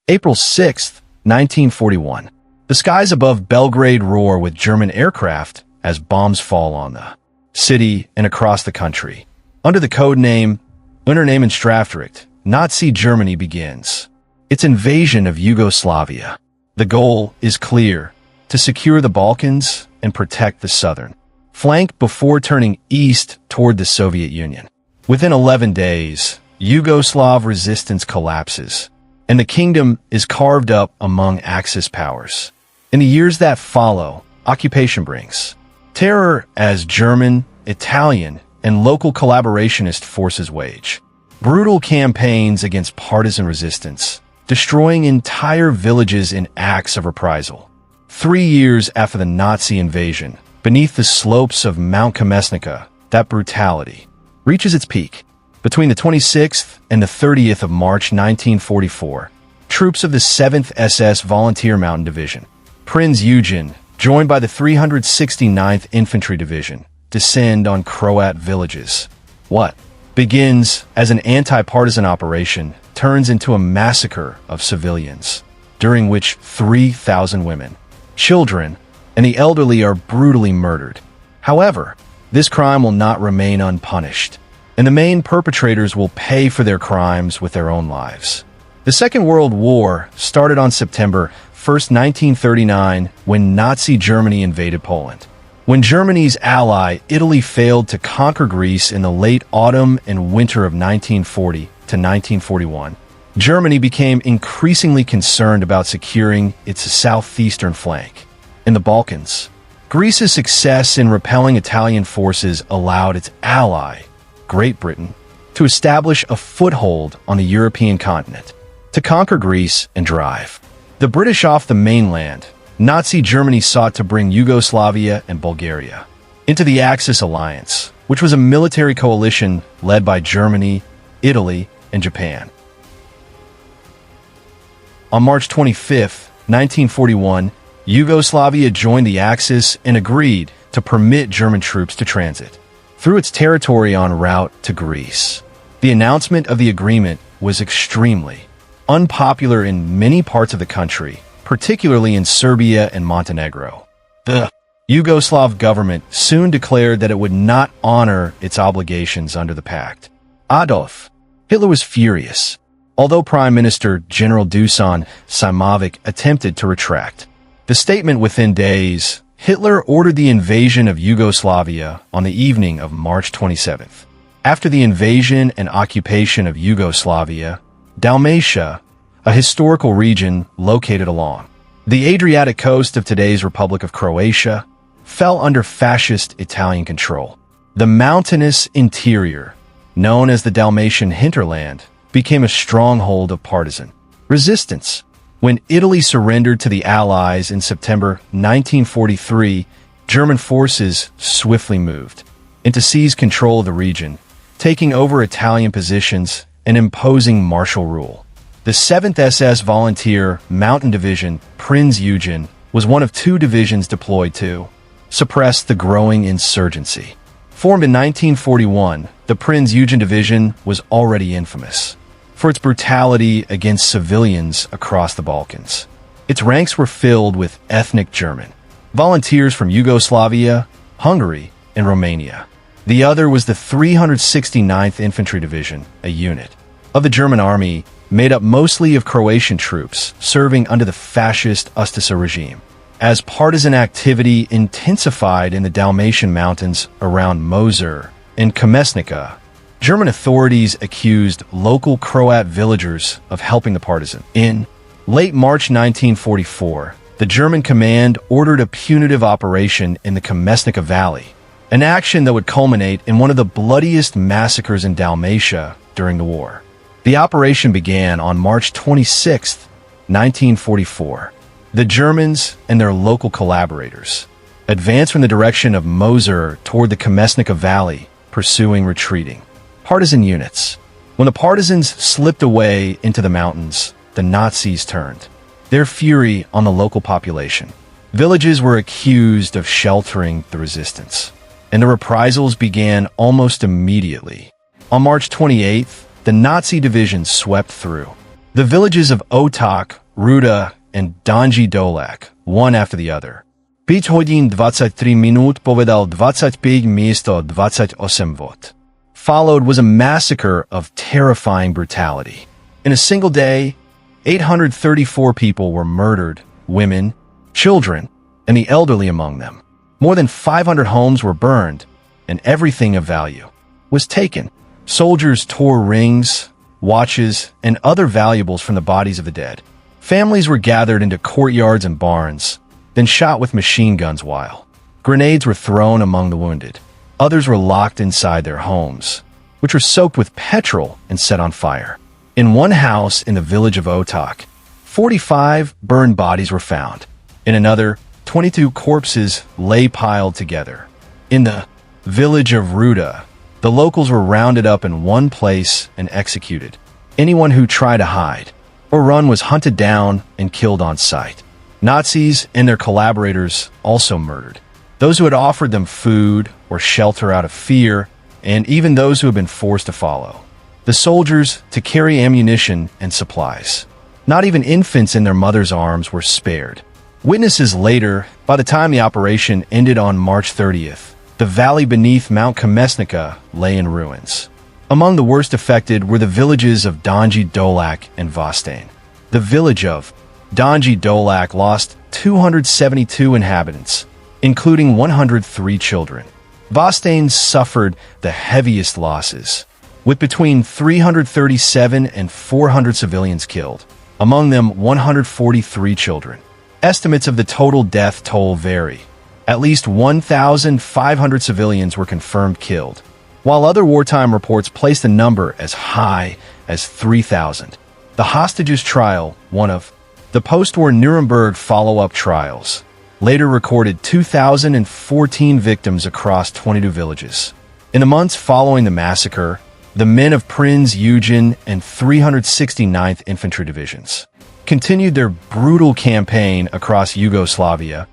April 6, 1941. The skies above Belgrade roar with German aircraft as bombs fall on the city and across the country. Under the code name Unternehmen Strafgericht, Nazi Germany begins its invasion of Yugoslavia. The goal is clear: to secure the Balkans and protect the southern flank before turning east toward the Soviet Union. Within 11 days, Yugoslav resistance collapses, and the kingdom is carved up among Axis powers. In the years that follow, occupation brings terror as German, Italian, and local collaborationist forces wage brutal campaigns against partisan resistance, destroying entire villages in acts of reprisal. 3 years after the Nazi invasion, beneath the slopes of Mount Kamešnica, that brutality reaches its peak. Between the 26th and the 30th of March 1944, troops of the 7th SS Volunteer Mountain Division, Prinz Eugen, joined by the 369th Infantry Division, descend on Croat villages. What begins as an anti-partisan operation turns into a massacre of civilians, during which 3,000 women, children, and the elderly are brutally murdered. However, this crime will not remain unpunished, and the main perpetrators will pay for their crimes with their own lives. The Second World War started on September 1st, 1939, when Nazi Germany invaded Poland. When Germany's ally, Italy, failed to conquer Greece in the late autumn and winter of 1940 to 1941, Germany became increasingly concerned about securing its southeastern flank. In the Balkans, Greece's success in repelling Italian forces allowed its ally, Great Britain, to establish a foothold on the European continent. To conquer Greece and drive the British off the mainland, Nazi Germany sought to bring Yugoslavia and Bulgaria into the Axis alliance, which was a military coalition led by Germany, Italy, and Japan. On March 25, 1941, Yugoslavia joined the Axis and agreed to permit German troops to transit through its territory en route to Greece. The announcement of the agreement was extremely unpopular in many parts of the country, particularly in Serbia and Montenegro. The Yugoslav government soon declared that it would not honor its obligations under the pact. Adolf Hitler was furious, although Prime Minister General Dusan Simovic attempted to retract the statement within days. Hitler ordered the invasion of Yugoslavia on the evening of March 27th. After the invasion and occupation of Yugoslavia, Dalmatia, a historical region located along the Adriatic coast of today's Republic of Croatia, fell under fascist Italian control. The mountainous interior, known as the Dalmatian hinterland, became a stronghold of partisan resistance. When Italy surrendered to the Allies in September 1943, German forces swiftly moved in to seize control of the region, taking over Italian positions and imposing martial rule. The 7th SS Volunteer Mountain Division, Prinz Eugen, was one of 2 divisions deployed to suppress the growing insurgency. Formed in 1941, the Prinz Eugen Division was already infamous for its brutality against civilians across the Balkans. Its ranks were filled with ethnic German volunteers from Yugoslavia, Hungary, and Romania. The other was the 369th Infantry Division, a unit of the German army made up mostly of Croatian troops serving under the fascist Ustaša regime. As partisan activity intensified in the Dalmatian mountains around Mostar and Kamešnica, German authorities accused local Croat villagers of helping the partisan. In late March 1944, the German command ordered a punitive operation in the Kamešnica Valley, an action that would culminate in one of the bloodiest massacres in Dalmatia during the war. The operation began on March 26, 1944. The Germans and their local collaborators advanced from the direction of Mostar toward the Kamešnica Valley, pursuing retreating partisan units. When the partisans slipped away into the mountains, the Nazis turned their fury on the local population. Villages were accused of sheltering the resistance, and the reprisals began almost immediately. On March 28th, the Nazi division swept through The villages of Otok, Ruda, and Donji Dolac, one after the other. 5 hodín 23 minút povedal 25 místo 28 vot. Followed was a massacre of terrifying brutality. In a single day, 834 people were murdered, women, children, and the elderly among them. More than 500 homes were burned, and everything of value was taken. Soldiers tore rings, watches, and other valuables from the bodies of the dead. Families were gathered into courtyards and barns, then shot with machine guns while grenades were thrown among the wounded. Others were locked inside their homes, which were soaked with petrol and set on fire. In one house in the village of Otok, 45 burned bodies were found. In another, 22 corpses lay piled together. In the village of Ruda, the locals were rounded up in one place and executed. Anyone who tried to hide or run was hunted down and killed on sight. Nazis and their collaborators also murdered those who had offered them food or shelter out of fear, and even those who had been forced to follow the soldiers to carry ammunition and supplies. Not even infants in their mother's arms were spared. Witnesses later, by the time the operation ended on March 30th, the valley beneath Mount Kamešnica lay in ruins. Among the worst affected were the villages of Donji Dolac and Voštane. The village of Donji Dolac lost 272 inhabitants, including 103 children. Voštane suffered the heaviest losses, with between 337 and 400 civilians killed, among them 143 children. Estimates of the total death toll vary. At least 1,500 civilians were confirmed killed, while other wartime reports placed the number as high as 3,000. The Hostages Trial, one of the post-war Nuremberg follow-up trials, later recorded 2,014 victims across 22 villages. In the months following the massacre, the men of Prinz Eugen and 369th Infantry Divisions continued their brutal campaign across Yugoslavia,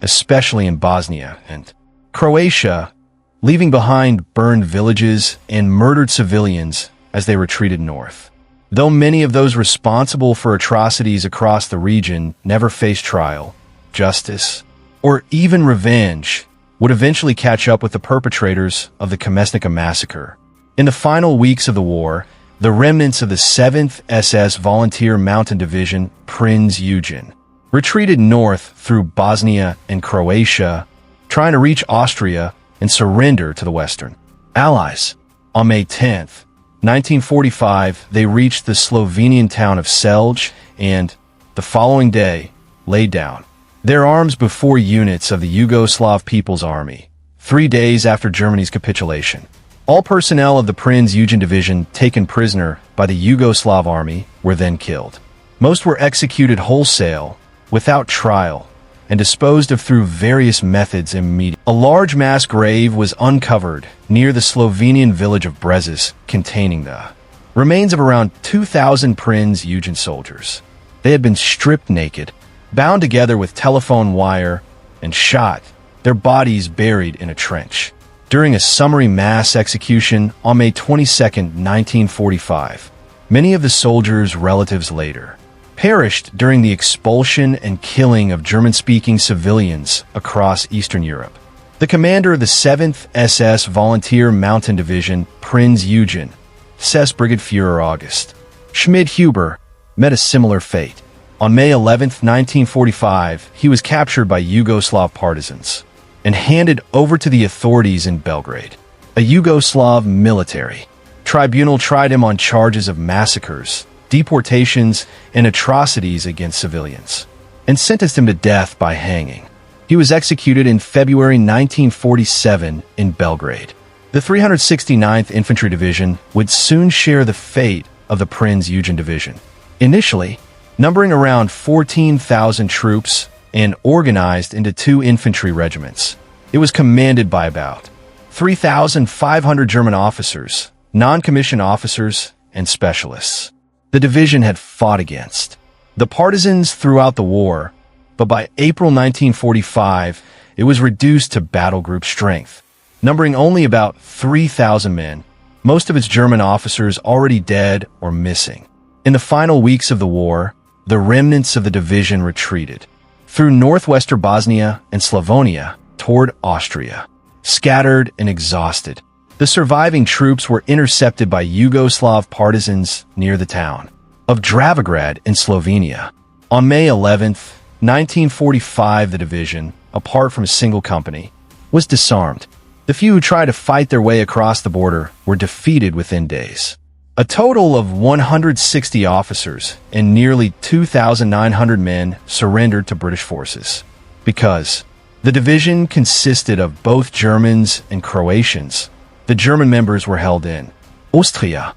especially in Bosnia and Croatia, leaving behind burned villages and murdered civilians as they retreated north. Though many of those responsible for atrocities across the region never faced trial, justice, or even revenge, would eventually catch up with the perpetrators of the Kamešnica massacre. In the final weeks of the war, the remnants of the 7th SS Volunteer Mountain Division, Prinz Eugen, retreated north through Bosnia and Croatia, trying to reach Austria and surrender to the Western Allies. On May 10th, 1945, they reached the Slovenian town of Selj and, the following day, laid down their arms before units of the Yugoslav People's Army, 3 days after Germany's capitulation. All personnel of the Prinz Eugen Division taken prisoner by the Yugoslav Army were then killed. Most were executed wholesale, without trial, and disposed of through various methods immediately. A large mass grave was uncovered near the Slovenian village of Brezis, containing the remains of around 2,000 Prinz Eugen soldiers. They had been stripped naked, bound together with telephone wire, and shot, their bodies buried in a trench. During a summary mass execution on May 22, 1945, many of the soldiers' relatives later perished during the expulsion and killing of German-speaking civilians across Eastern Europe. The commander of the 7th SS Volunteer Mountain Division, Prinz Eugen, SS-Brigadeführer August Schmidhuber, met a similar fate. On May 11, 1945, he was captured by Yugoslav partisans and handed over to the authorities in Belgrade. A Yugoslav military tribunal tried him on charges of massacres, deportations, and atrocities against civilians, and sentenced him to death by hanging. He was executed in February 1947 in Belgrade. The 369th Infantry Division would soon share the fate of the Prinz Eugen Division. Initially, numbering around 14,000 troops and organized into 2 infantry regiments, it was commanded by about 3,500 German officers, non-commissioned officers, and specialists. The division had fought against the partisans throughout the war, but by April 1945, it was reduced to battle group strength, numbering only about 3,000 men, most of its German officers already dead or missing. In the final weeks of the war, the remnants of the division retreated through northwestern Bosnia and Slavonia toward Austria. Scattered and exhausted, the surviving troops were intercepted by Yugoslav partisans near the town of Dravograd in Slovenia. On May 11, 1945, the division, apart from a single company, was disarmed. The few who tried to fight their way across the border were defeated within days. A total of 160 officers and nearly 2,900 men surrendered to British forces. Because the division consisted of both Germans and Croatians, the German members were held in Austria,